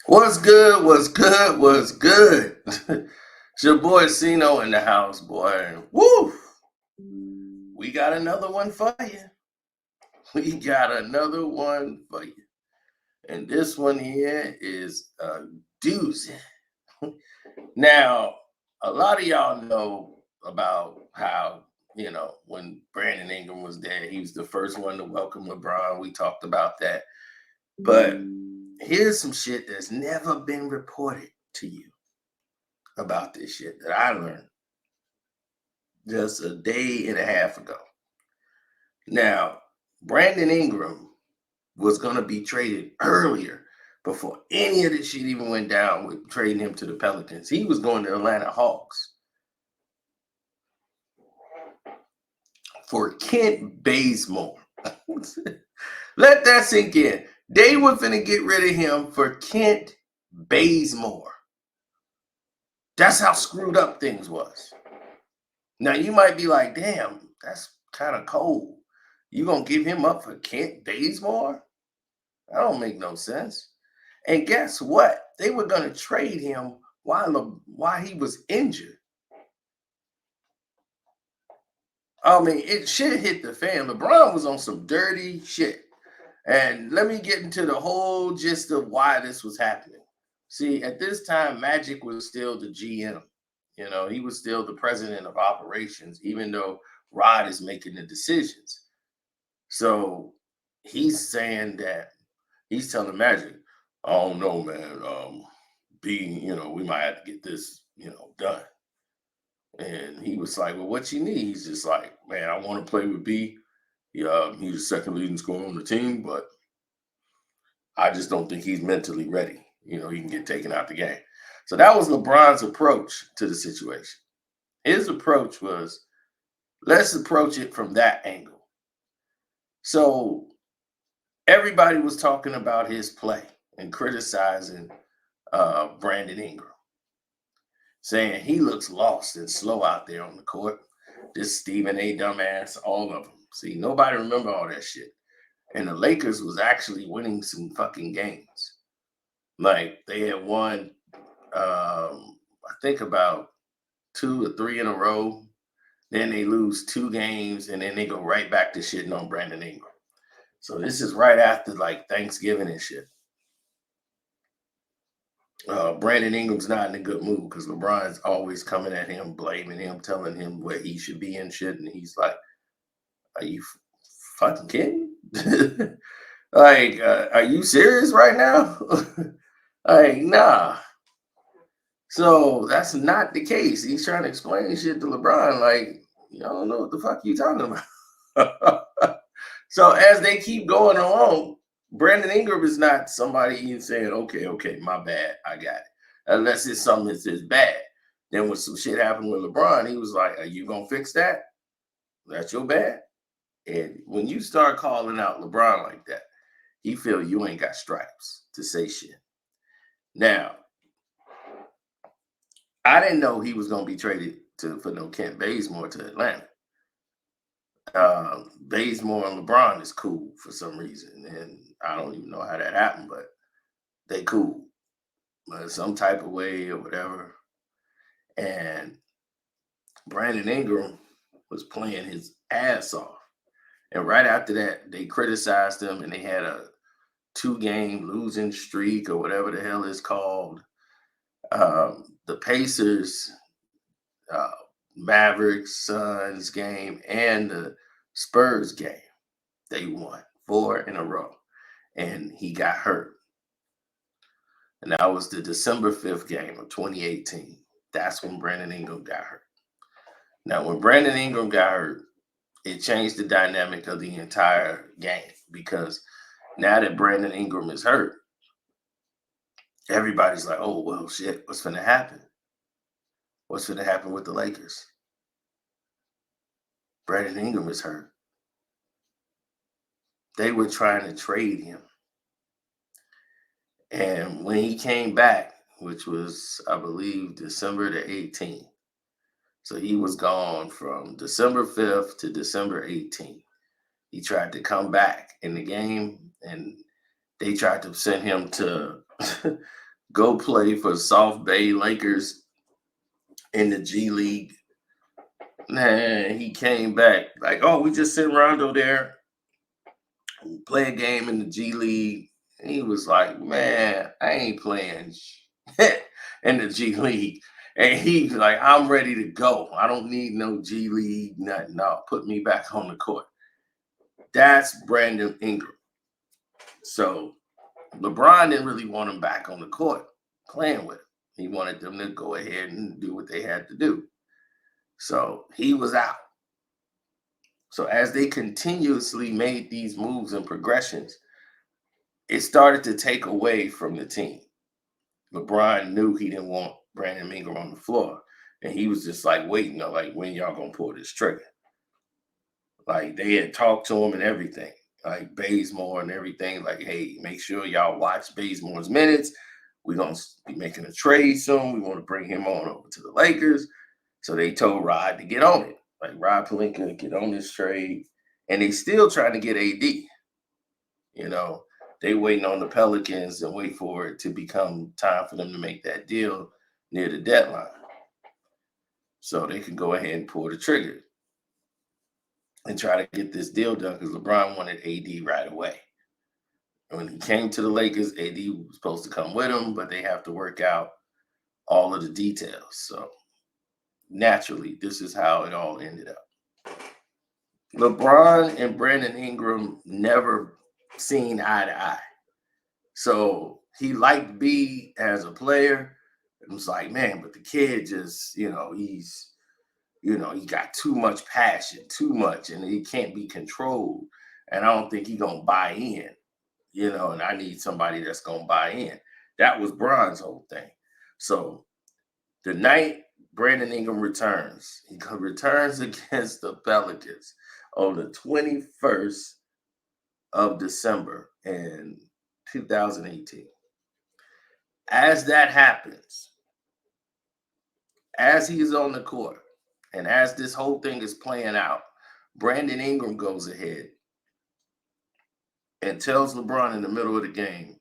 What's good? What's good? What's good? It's your boy Cino in the house, boy. Woo! We got another one for you. We got another one for you. And this one here is a doozy. Now, a lot of y'all know about how, when Brandon Ingram was there, he was the first one to welcome LeBron. We talked about that. But here's some shit that's never been reported to you about this shit that I learned just a day and a half ago. Now, Brandon Ingram was going to be traded earlier before any of this shit even went down with trading him to the Pelicans. He was going to Atlanta Hawks for Kent Bazemore. Let that sink in. They were finna get rid of him for Kent Bazemore. That's how screwed up things was. Now you might be like, damn, that's kind of cold. You gonna give him up for Kent Bazemore? That don't make no sense. And guess what? They were gonna trade him while he was injured. I mean, it shit hit the fan. LeBron was on some dirty shit. And let me get into the whole gist of why this was happening. See, at this time, Magic was still the GM. He was still the president of operations, even though Rod is making the decisions. So he's saying that he's telling Magic, I don't know, man. We might have to get this, done. And he was like, well, what you need? He's just like, man, I want to play with B. Yeah, he's the second leading scorer on the team, but I just don't think he's mentally ready. He can get taken out the game. So that was LeBron's approach to the situation. His approach was, let's approach it from that angle. So everybody was talking about his play and criticizing Brandon Ingram, saying he looks lost and slow out there on the court. This Stephen A. dumbass, all of them. See, nobody remember all that shit. And the Lakers was actually winning some fucking games. Like they had won, I think about 2 or 3 in a row. Then they lose 2 games, and then they go right back to shitting on Brandon Ingram. So this is right after like Thanksgiving and shit. Brandon Ingram's not in a good mood because LeBron's always coming at him, blaming him, telling him where he should be and shit. And he's like, are you fucking kidding? Like, are you serious right now? Like, nah. So that's not the case. He's trying to explain shit to LeBron, like, you don't know what the fuck you talking about. So as they keep going along, Brandon Ingram is not somebody even saying, okay, my bad, I got it. Unless it's something that's just bad. Then when some shit happened with LeBron, he was like, are you gonna fix that? That's your bad. And when you start calling out LeBron like that, he feel you ain't got stripes to say shit. Now, I didn't know he was gonna be traded for no Kent Bazemore to Atlanta. Bazemore and LeBron is cool for some reason, and I don't even know how that happened, but they cool, some type of way or whatever. And Brandon Ingram was playing his ass off, and right after that, they criticized him, and they had a 2-game losing streak or whatever the hell it's called. The Pacers, uh, Mavericks, Suns game, and the Spurs game. They won 4 in a row, and he got hurt. And that was the December 5th game of 2018. That's when Brandon Ingram got hurt. Now, when Brandon Ingram got hurt, it changed the dynamic of the entire game because now that Brandon Ingram is hurt, everybody's like, oh, well, shit, what's going to happen? What's going to happen with the Lakers? Brandon Ingram is hurt. They were trying to trade him. And when he came back, which was, I believe, December the 18th, so he was gone from December 5th to December 18th. He tried to come back in the game, and they tried to send him to go play for South Bay Lakers in the G League. Man, he came back like, oh, we just sent Rondo there, play a game in the G League. And he was like, man, I ain't playing in the G League. And he's like, I'm ready to go. I don't need no G League, nothing. No, put me back on the court. That's Brandon Ingram. So LeBron didn't really want him back on the court playing with him. He wanted them to go ahead and do what they had to do. So he was out. So as they continuously made these moves and progressions, it started to take away from the team. LeBron knew he didn't want Brandon Ingram on the floor. And he was just like waiting, like, when y'all gonna pull this trigger? Like, they had talked to him and everything, like Bazemore and everything. Like, hey, make sure y'all watch Bazemore's minutes. We're gonna be making a trade soon. We want to bring him on over to the Lakers. So they told Rod to get on it. Like, Rod Pelinka, get on this trade. And they still trying to get AD. You know, they waiting on the Pelicans and wait for it to become time for them to make that deal near the deadline. So they can go ahead and pull the trigger and try to get this deal done, because LeBron wanted AD right away. And when he came to the Lakers, AD was supposed to come with him, but they have to work out all of the details. So naturally, this is how it all ended up. LeBron and Brandon Ingram never seen eye to eye. So he liked B as a player. It was like, man, but the kid just, he got too much passion, too much, and he can't be controlled. And I don't think he's gonna buy in, and I need somebody that's gonna buy in. That was Bron's whole thing. So the night Brandon Ingram returns, he returns against the Pelicans on the 21st of December in 2018. As that happens, as he is on the court, and as this whole thing is playing out, Brandon Ingram goes ahead and tells LeBron in the middle of the game,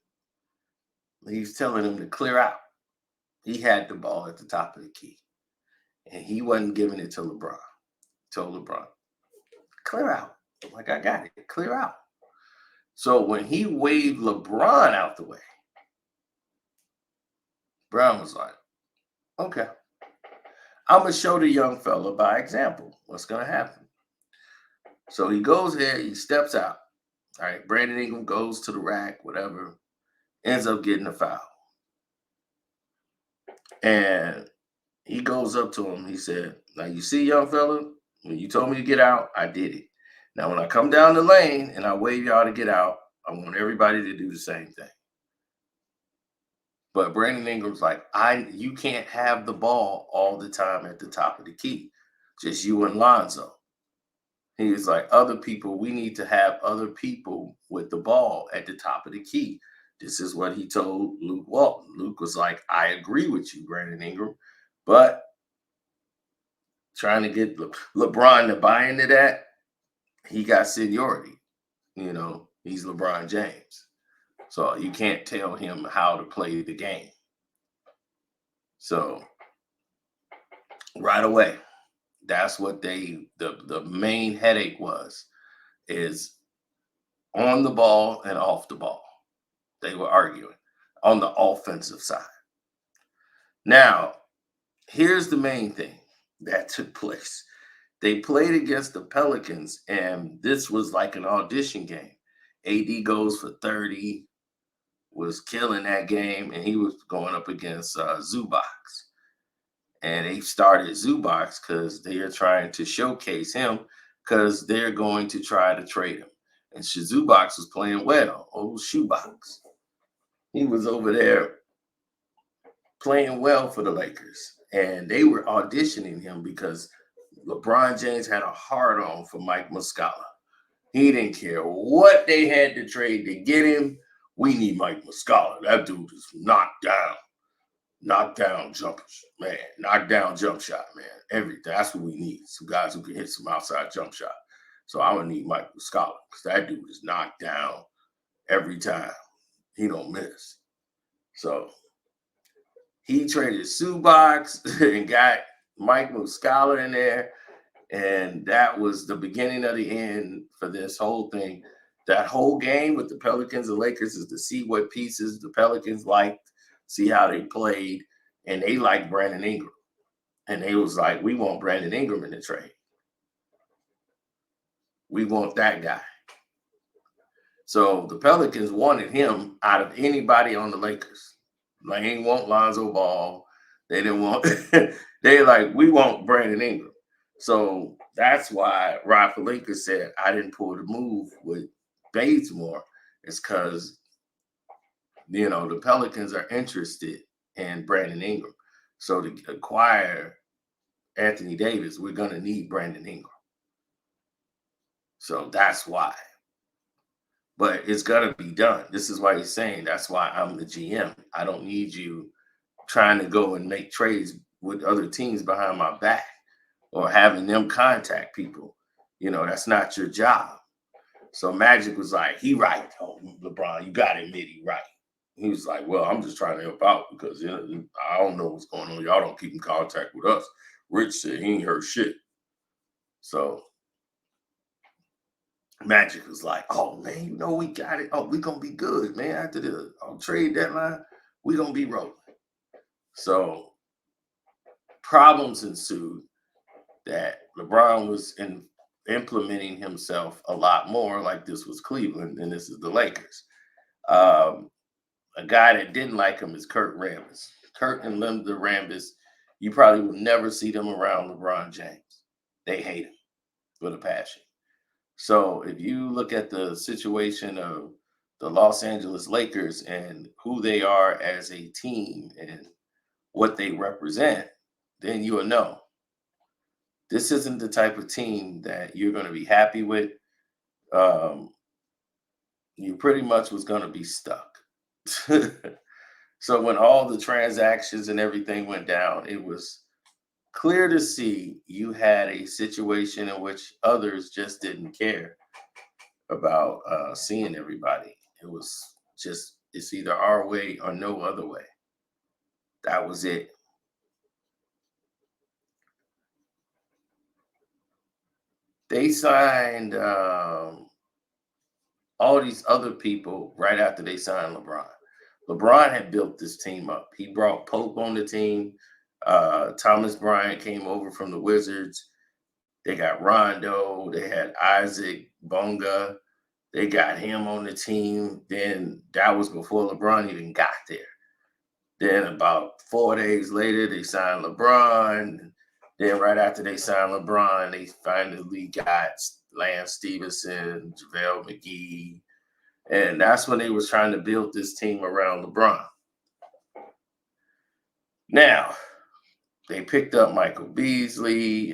he's telling him to clear out. He had the ball at the top of the key, and he wasn't giving it to LeBron. He told LeBron, clear out. Like, I got it, clear out. So when he waved LeBron out the way, Brown was like, okay, I'm going to show the young fella by example what's going to happen. So he goes ahead, he steps out. All right, Brandon Ingram goes to the rack, whatever, ends up getting a foul. And he goes up to him. He said, now, you see, young fella, when you told me to get out, I did it. Now, when I come down the lane and I wave y'all to get out, I want everybody to do the same thing. But Brandon Ingram's like, you can't have the ball all the time at the top of the key. Just you and Lonzo. He was like, other people, we need to have other people with the ball at the top of the key. This is what he told Luke Walton. Luke was like, I agree with you, Brandon Ingram, but trying to get LeBron to buy into that, he got seniority. He's LeBron James. So you can't tell him how to play the game. So right away, that's what the main headache is on the ball and off the ball. They were arguing on the offensive side. Now, here's the main thing that took place. They played against the Pelicans, and this was like an audition game. AD goes for 30, was killing that game, and he was going up against Zubac. And they started Zubac because they are trying to showcase him, because they're going to try to trade him. And Zubac was playing well. Old Shoebox. He was over there playing well for the Lakers. And they were auditioning him because LeBron James had a hard-on for Mike Muscala. He didn't care what they had to trade to get him. We need Mike Muscala. That dude is knocked down jumpers, man. Knock down jump shot, man. Everything. That's what we need. Some guys who can hit some outside jump shot. So I'm gonna need Mike Muscala, because that dude is knocked down every time. He don't miss. So He traded Subox and got Mike Muscala in there. And that was the beginning of the end for this whole thing. That whole game with the Pelicans and Lakers is to see what pieces the Pelicans liked, see how they played, and they liked Brandon Ingram. And they was like, we want Brandon Ingram in the trade. We want that guy. So the Pelicans wanted him out of anybody on the Lakers. Like, they didn't want Lonzo Ball. They didn't want, they like, we want Brandon Ingram. So that's why Rob Pelinka said, I didn't pull the move with Bazemore. It's because, the Pelicans are interested in Brandon Ingram. So to acquire Anthony Davis, we're going to need Brandon Ingram. So that's why. But it's got to be done. This is why he's saying, that's why I'm the GM. I don't need you trying to go and make trades with other teams behind my back or having them contact people. That's not your job. So Magic was like, he right. Oh, LeBron, you got to admit he right. He was like, well, I'm just trying to help out because I don't know what's going on. Y'all don't keep in contact with us. Rich said he ain't heard shit. So Magic was like, oh, man, we got it. Oh, we going to be good, man. After the trade deadline, we going to be rolling. So problems ensued that LeBron was implementing himself a lot more like this was Cleveland and this is the Lakers. A guy that didn't like him is Kurt Rambis. Kurt and Linda Rambis, you probably will never see them around LeBron James. They hate him with a passion. So if you look at the situation of the Los Angeles Lakers and who they are as a team and what they represent, then you will know this isn't the type of team that you're going to be happy with. You pretty much was going to be stuck. So when all the transactions and everything went down, it was clear to see you had a situation in which others just didn't care about seeing everybody. It was just, it's either our way or no other way. That was it. They signed all these other people right after they signed LeBron. LeBron had built this team up. He brought Pope on the team. Thomas Bryant came over from the Wizards. They got Rondo. They had Isaac Bonga. They got him on the team. Then that was before LeBron even got there. Then about 4 days later, they signed LeBron. Then right after they signed LeBron, they finally got Lance Stevenson, JaVale McGee. And that's when they was trying to build this team around LeBron. Now, they picked up Michael Beasley.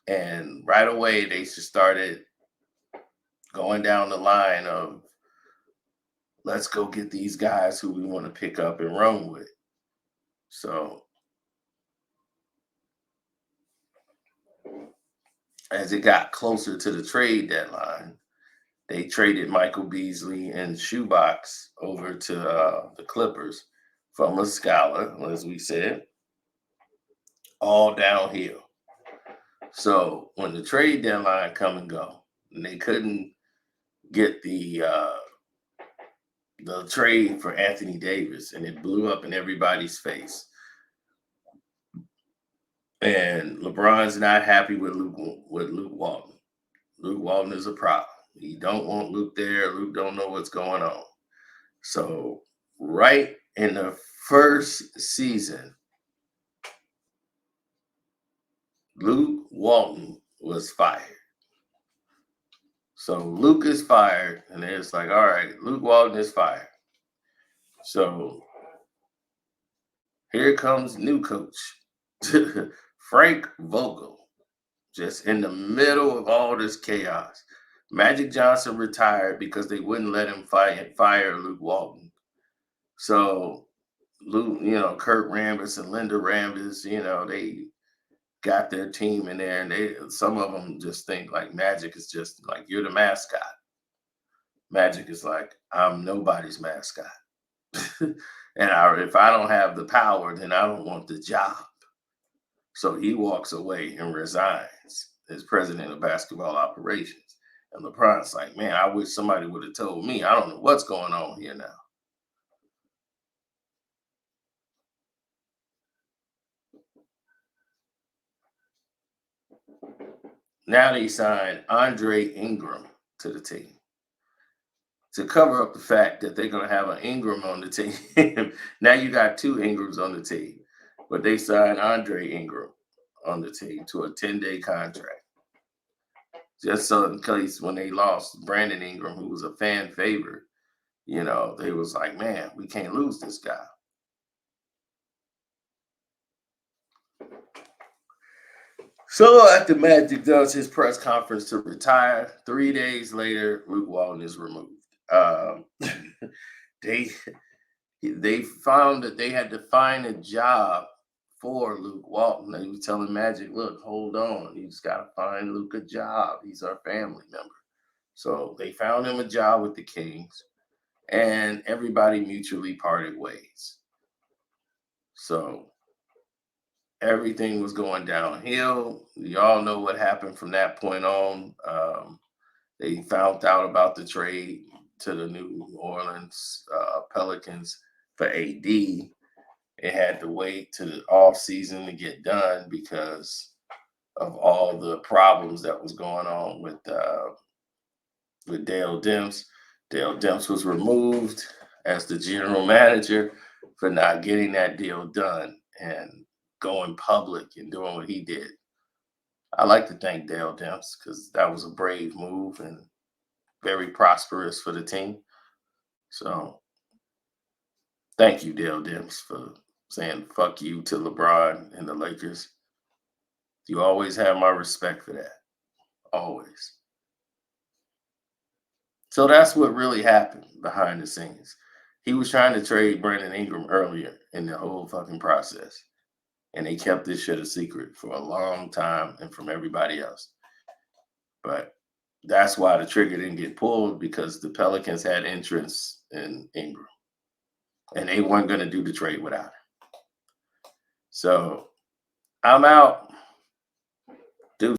And right away, they just started going down the line of, let's go get these guys who we want to pick up and run with. So as it got closer to the trade deadline, they traded Michael Beasley and Shoebox over to the Clippers from Muscala, as we said, all downhill. So when the trade deadline come and go, and they couldn't get the trade for Anthony Davis, and it blew up in everybody's face. And LeBron's not happy with Luke Walton. Luke Walton is a problem. He don't want Luke there. Luke don't know what's going on. So right in the first season, Luke Walton was fired. So Luke is fired, and it's like, all right, Luke Walton is fired. So here comes new coach, Frank Vogel, just in the middle of all this chaos. Magic Johnson retired because they wouldn't let him fire Luke Walton. So Luke, Kurt Rambis and Linda Rambis, they got their team in there, and some of them just think like Magic is just like, you're the mascot. Magic is like, I'm nobody's mascot. If I don't have the power, then I don't want the job. So he walks away and resigns as president of basketball operations. And LeBron's like, man, I wish somebody would have told me. I don't know what's going on here now. Now they signed Andre Ingram to the team to cover up the fact that they're going to have an Ingram on the team. Now you got two Ingrams on the team, but they signed Andre Ingram on the team to a 10-day contract. Just so in case when they lost Brandon Ingram, who was a fan favorite, they was like, man, we can't lose this guy. So after Magic does his press conference to retire, 3 days later, Luke Walton is removed. They they found that they had to find a job for Luke Walton. They was telling Magic, look, hold on, you just gotta find Luke a job. He's our family member. So they found him a job with the Kings, and everybody mutually parted ways. So everything was going downhill. Y'all know what happened from that point on. They found out about the trade to the New Orleans Pelicans for AD. It had to wait to the off season to get done because of all the problems that was going on with Dale Demps. Dale Demps was removed as the general manager for not getting that deal done and going public and doing what he did. I like to thank Dale Demps because that was a brave move and very prosperous for the team. So thank you, Dale Demps, for saying fuck you to LeBron and the Lakers. You always have my respect for that. Always. So that's what really happened behind the scenes. He was trying to trade Brandon Ingram earlier in the whole fucking process. And they kept this shit a secret for a long time and from everybody else. But that's why the trigger didn't get pulled because the Pelicans had interest in Ingram. And they weren't going to do the trade without him. So I'm out.